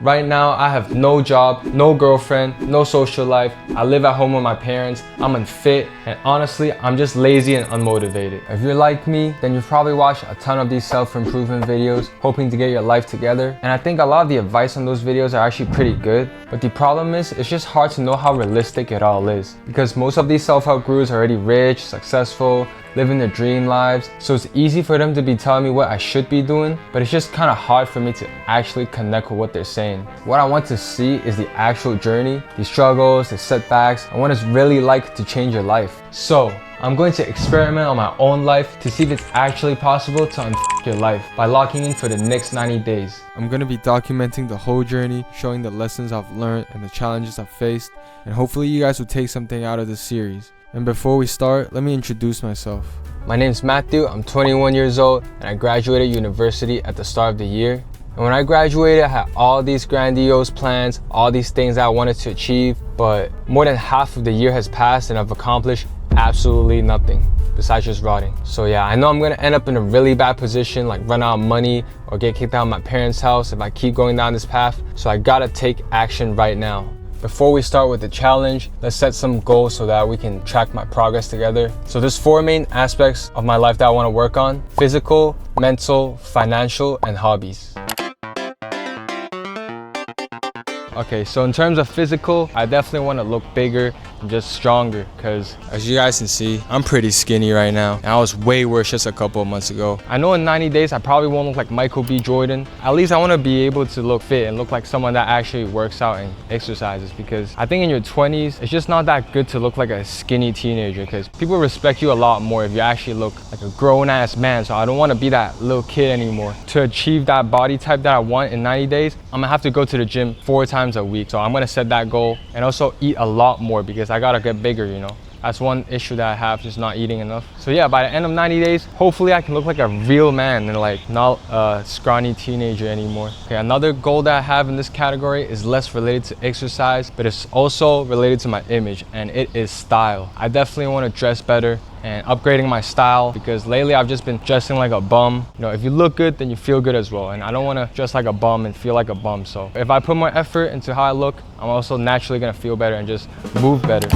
Right now, I have no job, no girlfriend, no social life. I live at home with my parents. I'm unfit, and honestly, I'm just lazy and unmotivated. If you're like me, then you've probably watched a ton of these self-improvement videos, hoping to get your life together. And I think a lot of the advice on those videos are actually pretty good. But the problem is, it's just hard to know how realistic it all is. Because most of these self-help gurus are already rich, successful, living their dream lives. So it's easy for them to be telling me what I should be doing, but it's just kind of hard for me to actually connect with what they're saying. What I want to see is the actual journey, the struggles, the setbacks, and what it's really like to change your life. So I'm going to experiment on my own life to see if it's actually possible to unf your life by locking in for the next 90 days. I'm going to be documenting the whole journey, showing the lessons I've learned and the challenges I've faced, and hopefully you guys will take something out of this series. And before we start, let me introduce myself. My name's Matthew, I'm 21 years old, and I graduated university at the start of the year. And when I graduated, I had all these grandiose plans, all these things that I wanted to achieve, but more than half of the year has passed and I've accomplished absolutely nothing besides just rotting. So yeah, I know I'm gonna end up in a really bad position, like run out of money or get kicked out of my parents' house if I keep going down this path. So I gotta take action right now. Before we start with the challenge, let's set some goals so that we can track my progress together. So there's 4 main aspects of my life that I want to work on: physical, mental, financial, and hobbies. Okay, so in terms of physical, I definitely want to look bigger and just stronger, because as you guys can see, I'm pretty skinny right now, and I was way worse just a couple of months ago. I know in 90 days I probably won't look like Michael B. Jordan. At least I want to be able to look fit and look like someone that actually works out and exercises, because I think in your 20s it's just not that good to look like a skinny teenager, because people respect you a lot more if you actually look like a grown-ass man. So I don't want to be that little kid anymore. To achieve that body type that I want in 90 days, I'm gonna have to go to the gym 4 times a week. So I'm gonna set that goal, and also eat a lot more because I gotta get bigger, you know. That's one issue that I have, just not eating enough. So yeah, by the end of 90 days, hopefully I can look like a real man and like not a scrawny teenager anymore. Okay, another goal that I have in this category is less related to exercise, but it's also related to my image, and it is style. I definitely want to dress better and upgrading my style, because lately I've just been dressing like a bum. You know, if you look good, then you feel good as well, and I don't want to dress like a bum and feel like a bum. So if I put more effort into how I look, I'm also naturally gonna feel better and just move better.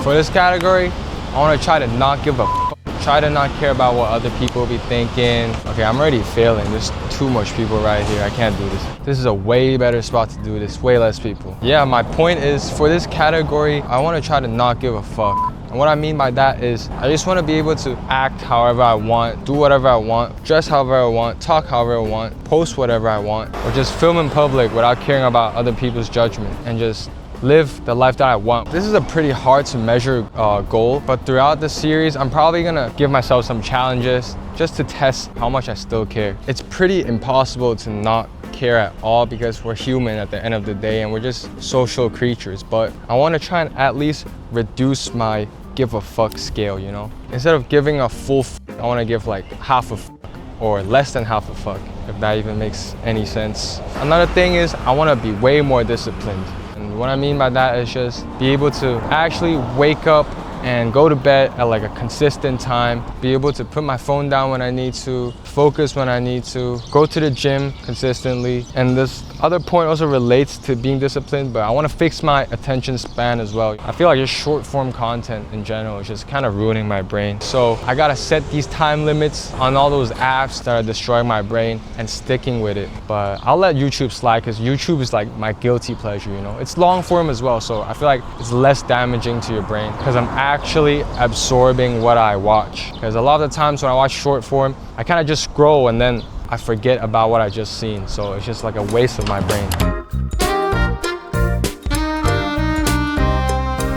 For this category, I want to try to not give a f***. Try to not care about what other people be thinking. Okay, I'm already failing. There's too much people right here. I can't do this. This is a way better spot to do this. Way less people. Yeah, my point is, for this category, I want to try to not give a fuck. And what I mean by that is, I just want to be able to act however I want, do whatever I want, dress however I want, talk however I want, post whatever I want, or just film in public without caring about other people's judgment, and just live the life that I want. This is a pretty hard to measure goal, but throughout the series, I'm probably gonna give myself some challenges just to test how much I still care. It's pretty impossible to not care at all, because we're human at the end of the day, and we're just social creatures. But I wanna try and at least reduce my give a fuck scale, you know? Instead of giving a full fuck, I wanna give like half a fuck, or less than half a fuck, if that even makes any sense. Another thing is, I wanna be way more disciplined. And what I mean by that is just be able to actually wake up and go to bed at like a consistent time, be able to put my phone down when I need to, focus when I need to, go to the gym consistently. And this other point also relates to being disciplined, but I want to fix my attention span as well. I feel like just short form content in general is just kind of ruining my brain. So I gotta set these time limits on all those apps that are destroying my brain and sticking with it. But I'll let YouTube slide, because YouTube is like my guilty pleasure, you know? It's long form as well, so I feel like it's less damaging to your brain, because I'm actually absorbing what I watch. Because a lot of the times when I watch short form, I kind of just scroll and then I forget about what I just seen. So it's just like a waste of my brain.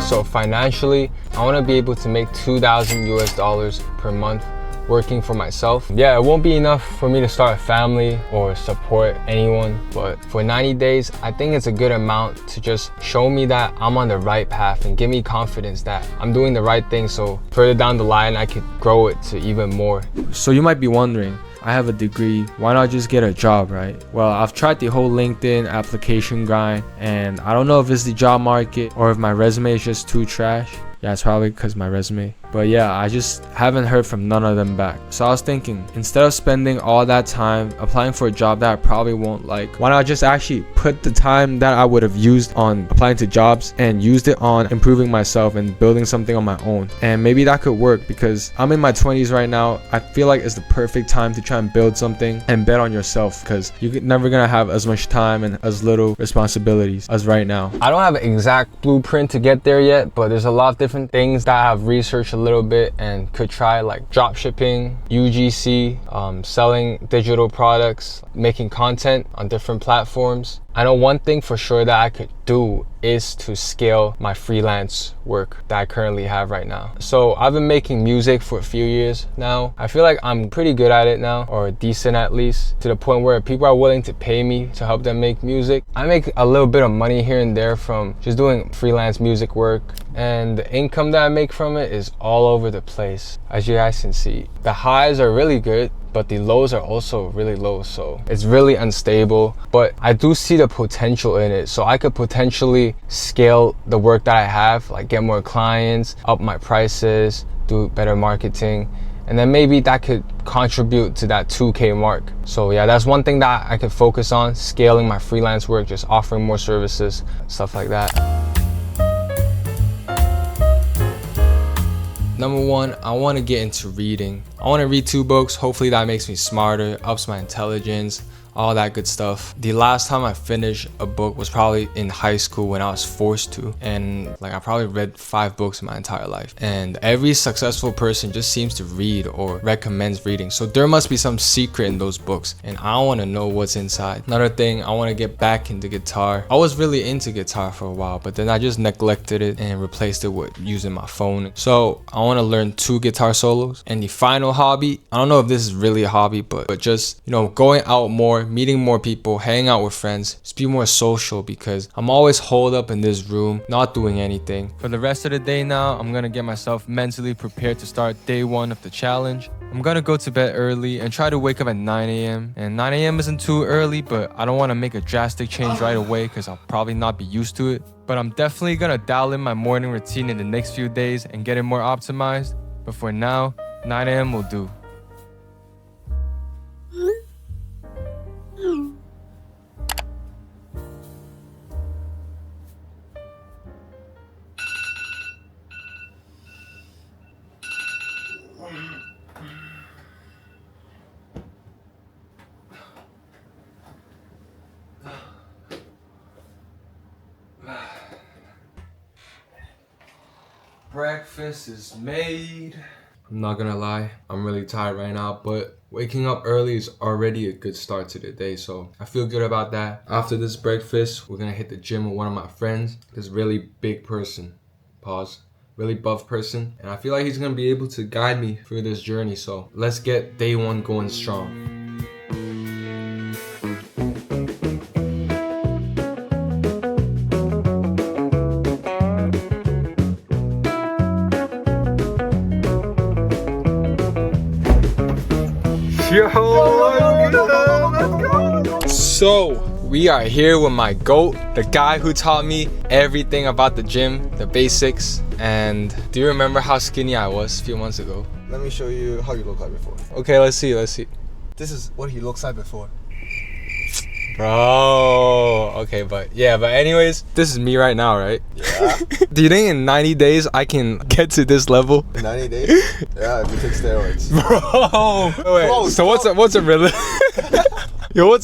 So financially, I want to be able to make $2,000 per month working for myself. Yeah, it won't be enough for me to start a family or support anyone, but for 90 days, I think it's a good amount to just show me that I'm on the right path and give me confidence that I'm doing the right thing, so further down the line, I could grow it to even more. So you might be wondering, I have a degree, why not just get a job, right? Well, I've tried the whole LinkedIn application grind, and I don't know if it's the job market or if my resume is just too trash. Yeah, it's probably because my resume. But yeah, I just haven't heard from none of them back. So I was thinking, instead of spending all that time applying for a job that I probably won't like, why not just actually put the time that I would have used on applying to jobs and used it on improving myself and building something on my own. And maybe that could work, because I'm in my 20s right now. I feel like it's the perfect time to try and build something and bet on yourself, because you're never gonna have as much time and as little responsibilities as right now. I don't have an exact blueprint to get there yet, but there's a lot of different things that I've researched a little bit and could try, like drop shipping, UGC, selling digital products, making content on different platforms. I know one thing for sure that I could do is to scale my freelance work that I currently have right now. So I've been making music for a few years now. I feel like I'm pretty good at it now, or decent at least, to the point where people are willing to pay me to help them make music. I make a little bit of money here and there from just doing freelance music work, and the income that I make from it is all over the place. As you guys can see, the highs are really good, but the lows are also really low, so it's really unstable. But I do see the potential in it, so I could potentially scale the work that I have, like get more clients, up my prices, do better marketing, and then maybe that could contribute to that 2K mark. So yeah, that's one thing that I could focus on, scaling my freelance work, just offering more services, stuff like that. Number one, I want to get into reading. I want to read 2 books. Hopefully that makes me smarter, ups my intelligence, all that good stuff. The last time I finished a book was probably in high school when I was forced to, and like I probably read 5 books in my entire life. And every successful person just seems to read or recommends reading, so there must be some secret in those books, and I want to know what's inside. Another thing, I want to get back into guitar. I was really into guitar for a while, but then I just neglected it and replaced it with using my phone. So I want to learn 2 guitar solos. And the final hobby, I don't know if this is really a hobby, but just, you know, going out more, meeting more people, hanging out with friends, just be more social, because I'm always holed up in this room, not doing anything. For the rest of the day now, I'm gonna get myself mentally prepared to start day 1 of the challenge. I'm gonna go to bed early and try to wake up at 9 a.m. And 9 a.m. isn't too early, but I don't want to make a drastic change right away because I'll probably not be used to it. But I'm definitely gonna dial in my morning routine in the next few days and get it more optimized. But for now, 9 a.m. will do. Breakfast is made. I'm not gonna lie, I'm really tired right now, but waking up early is already a good start to the day, so I feel good about that. After this breakfast, we're gonna hit the gym with one of my friends, this really big person, pause, really buff person, and I feel like he's gonna be able to guide me through this journey, so let's get day 1 going strong. So we are here with my GOAT, the guy who taught me everything about the gym, the basics. And do you remember how skinny I was a few months ago? Let me show you how you look like before. Okay, let's see. This is what he looks like before. Bro, okay, but anyways, this is me right now, right? Yeah. Do you think in 90 days I can get to this level? 90 days? Yeah, if you take steroids. Bro, wait, Bro, so what's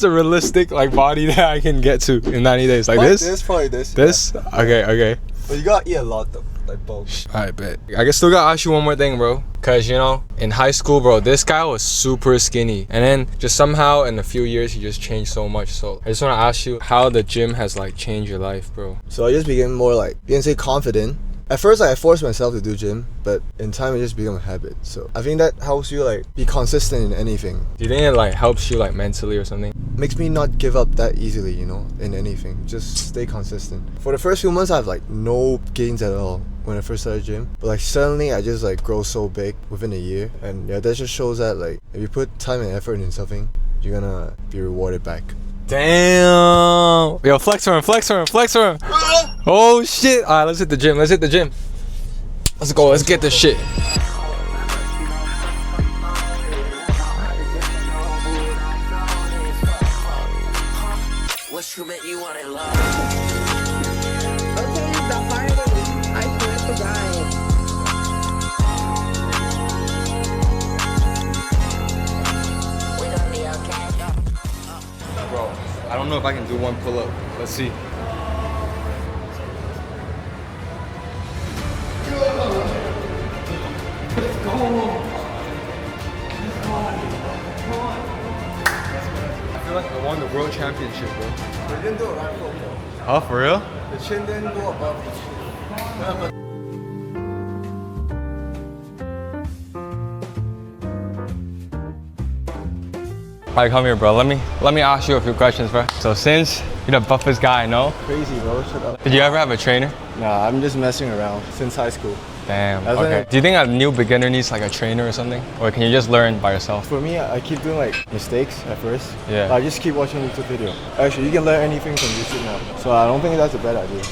a realistic like body that I can get to in 90 days? Like this? Probably this. This? Yeah. Okay. But you gotta eat a lot though, like bulk. I bet. I guess still gotta ask you one more thing, bro. Cause you know, in high school, bro, this guy was super skinny, and then just somehow in a few years he just changed so much. So I just wanna ask you how the gym has like changed your life, bro. So I just became more like, you can say confident. At first, I forced myself to do gym, but in time it just became a habit. So I think that helps you like be consistent in anything. Do you think it like helps you like mentally or something? Makes me not give up that easily, you know, in anything. Just stay consistent. For the first few months, I have like no gains at all when I first started gym. But like suddenly I just like grow so big within a year. And yeah, that just shows that like if you put time and effort in something, you're gonna be rewarded back. Damn. Yo, flex for him. Oh shit. Alright, let's hit the gym. Let's go. Let's get this shit. true, but you want it love. Okay, the hardest. I swear to God. We gonna be okay. Bro, I don't know if I can do one pull-up. Let's see. I feel like I won the world championship, bro. They didn't do a right foot, bro. Oh, for real? The chin didn't go above the chin. Alright, come here, bro. Let me ask you a few questions, bro. So since you're the buffest guy I know, Crazy, bro. Shut up. did you ever have a trainer? Nah, I'm just messing around since high school. Damn. That's Okay. it. Do you think a new beginner needs like a trainer or something, or can you just learn by yourself? For me, I keep doing like mistakes at first. Yeah. I just keep watching YouTube video. Actually, you can learn anything from YouTube now. So I don't think that's a bad idea.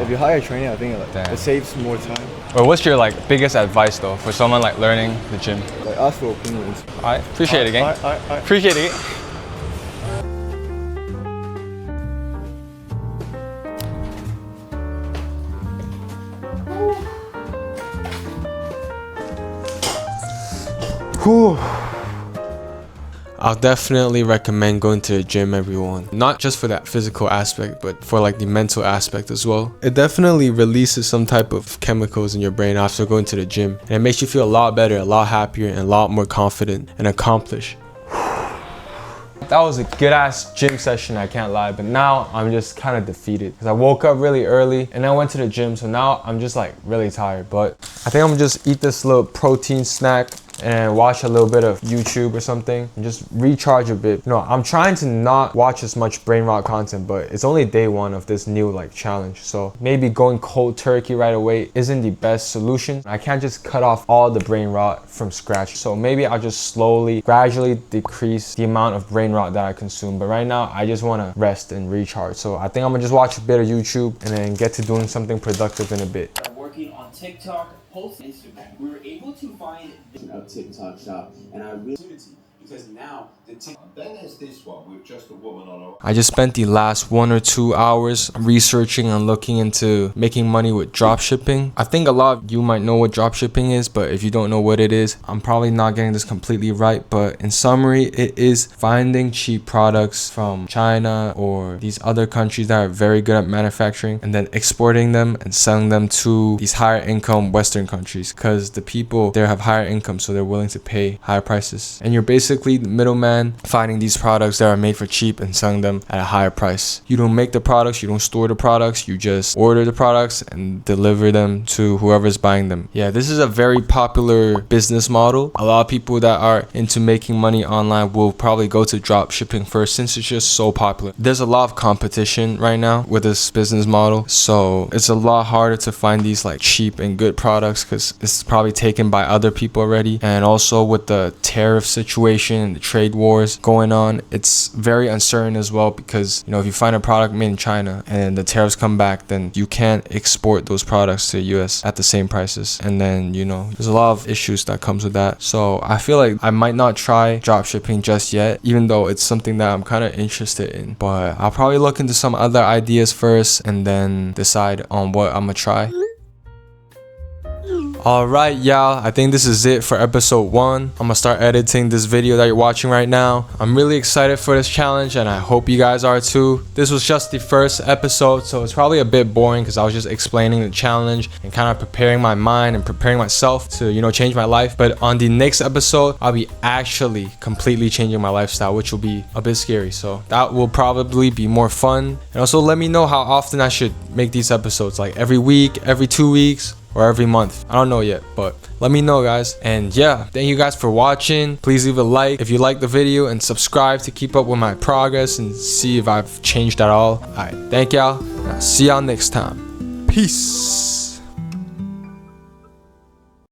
If you hire a trainer, I think Damn. it saves more time. Or what's your like biggest advice though for someone like learning the gym? Like ask for opinions. Alright, appreciate it, gang. Alright. Appreciate it. Whew. I'll definitely recommend going to the gym, everyone. Not just for that physical aspect, but for like the mental aspect as well. It definitely releases some type of chemicals in your brain after going to the gym. And it makes you feel a lot better, a lot happier, and a lot more confident and accomplished. That was a good ass gym session, I can't lie, but now I'm just kind of defeated because I woke up really early and I went to the gym, so now I'm just like really tired. But I think I'm gonna just eat this little protein snack and watch a little bit of YouTube or something and just recharge a bit. You know, I'm trying to not watch as much brain rot content, but it's only day one of this new like challenge, so maybe going cold turkey right away isn't the best solution. I can't just cut off all the brain rot from scratch, so maybe I'll just slowly, gradually decrease the amount of brain rot that I consume. But right now I just want to rest and recharge, so I think I'm gonna just watch a bit of YouTube and then get to doing something productive in a bit. Working on TikTok, post Instagram. We were able to find a TikTok shop, and I really because now the TikTok. Then there's this one with just a woman on her. I just spent the last 1 or 2 hours researching and looking into making money with dropshipping. I think a lot of you might know what dropshipping is, but if you don't know what it is, I'm probably not getting this completely right. But in summary, it is finding cheap products from China or these other countries that are very good at manufacturing and then exporting them and selling them to these higher income Western countries, because the people there have higher income, so they're willing to pay higher prices. And you're basically the middleman finding these products that are made for cheap and selling them at a higher price. You don't make the products, you don't store the products, you just order the products and deliver them to whoever's buying them. Yeah, this is a very popular business model. A lot of people that are into making money online will probably go to drop shipping first, since it's just so popular. There's a lot of competition right now with this business model, so it's a lot harder to find these like cheap and good products because it's probably taken by other people already. And also with the tariff situation and the trade wars going on, it's very uncertain as well, because you know, if you find a product made in China and the tariffs come back, then you can't export those products to the US at the same prices, and then you know, there's a lot of issues that comes with that. So I feel like I might not try drop shipping just yet, even though it's something that I'm kind of interested in, but I'll probably look into some other ideas first and then decide on what I'm gonna try. Alright y'all, I think this is it for episode 1. I'm gonna start editing this video that you're watching right now. I'm really excited for this challenge and I hope you guys are too. This was just the first episode, so it's probably a bit boring because I was just explaining the challenge and kind of preparing my mind and preparing myself to, you know, change my life. But on the next episode, I'll be actually completely changing my lifestyle, which will be a bit scary. So that will probably be more fun. And also let me know how often I should make these episodes, like every week, every 2 weeks, or every month. I don't know yet, but let me know guys. And yeah, thank you guys for watching. Please leave a like if you like the video and subscribe to keep up with my progress and see if I've changed at all. Alright, thank y'all. I'll see y'all next time. Peace.